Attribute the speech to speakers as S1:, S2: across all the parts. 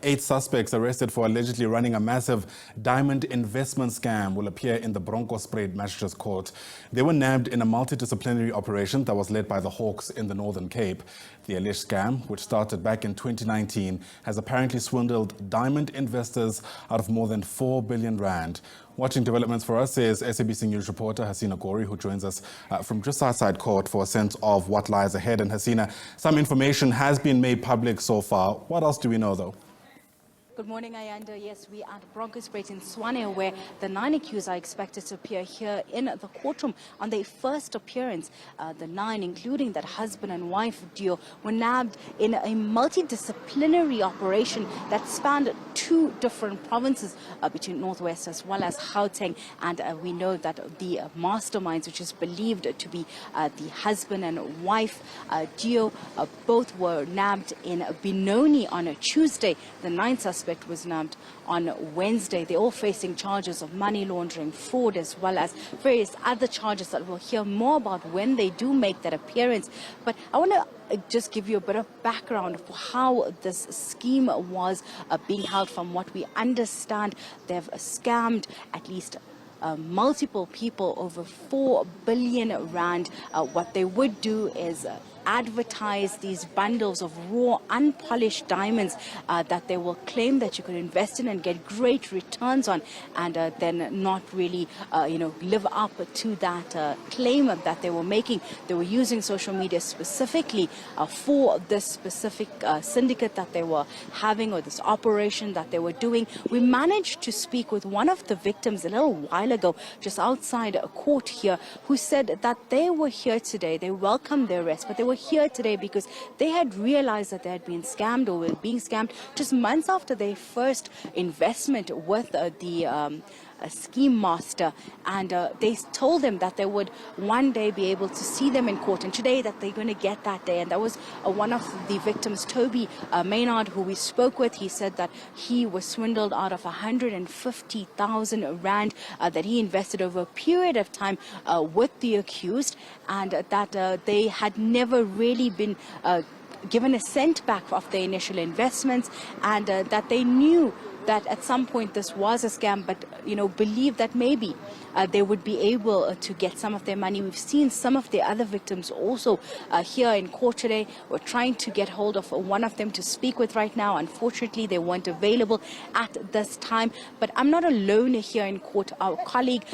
S1: 8 suspects arrested for allegedly running a massive diamond investment scam will appear in the Bronkorspruit Magistrate Court. They were nabbed in a multidisciplinary operation that was led by the Hawks in the Northern Cape. The alleged scam, which started back in 2019, has apparently swindled diamond investors out of more than 4 billion rand. Watching developments for us is SABC News reporter Hasina Gori, who joins us from just outside court for a sense of what lies ahead. And Hasina, some information has been made public so far. What else do we know, though?
S2: Good morning, Ayanda. Yes, we are at Bronkorspruit in Swane, where the 9 accused are expected to appear here in the courtroom on their first appearance. The 9, including that husband and wife duo, were nabbed in a multidisciplinary operation that spanned 2 different provinces between Northwest as well as Gauteng. And we know that the masterminds, which is believed to be the husband and wife duo, both were nabbed in Benoni on a Tuesday. The 9th suspect was nabbed on Wednesday. They're all facing charges of money laundering, fraud, as well as various other charges that we'll hear more about when they do make that appearance. But I want to just give you a bit of background for how this scheme was being held. From what we understand, they've scammed at least multiple people over 4 billion rand. What they would do is advertise these bundles of raw, unpolished diamonds that they will claim that you could invest in and get great returns on, and then not really, live up to that claim that they were making. They were using social media specifically for this specific syndicate that they were having, or this operation that they were doing. We managed to speak with one of the victims a little while ago, just outside a court here, who said that they were here today. They welcomed their arrest, but they were here today because they had realized that they had been scammed, or were being scammed, just months after their first investment with the scheme master, and they told them that they would one day be able to see them in court, and today that they're going to get that day. And that was one of the victims, Toby Maynard, who we spoke with. He said that he was swindled out of 150,000 rand that he invested over a period of time with the accused, and that they had never really been given a cent back of their initial investments, and that they knew that at some point this was a scam, but believe that maybe they would be able to get some of their money. We've seen some of the other victims also here in court today. We're trying to get hold of one of them to speak with right now. Unfortunately, they weren't available at this time, but I'm not alone here in court. Our colleague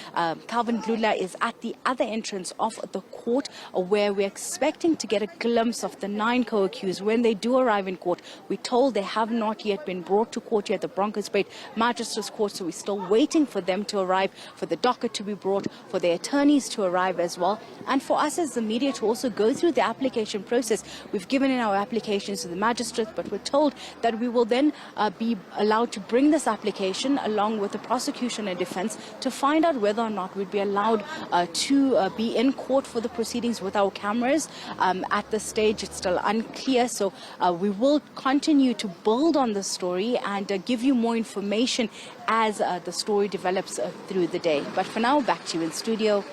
S2: Calvin Gludla is at the other entrance of the court, where we're expecting to get a glimpse of the 9 co-accused when they do arrive in court. We're told they have not yet been brought to court here at the Bronkorspruit Magistrates Court, so we're still waiting for them to arrive, for the docket to be brought, for their attorneys to arrive as well, and for us as the media to also go through the application process. We've given in our applications to the magistrate, but we're told that we will then be allowed to bring this application along with the prosecution and defense to find out whether or not we'd be allowed to be in court for the proceedings with our cameras. At this stage, it's still unclear, so we will continue to build on the story and give you more information as the story develops through the day. But for now, back to you in studio.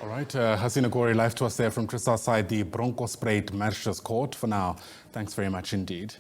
S1: All right, Hasina Gori, live to us there from just outside the Bronkorspruit Magistrates Court. For now, thanks very much indeed.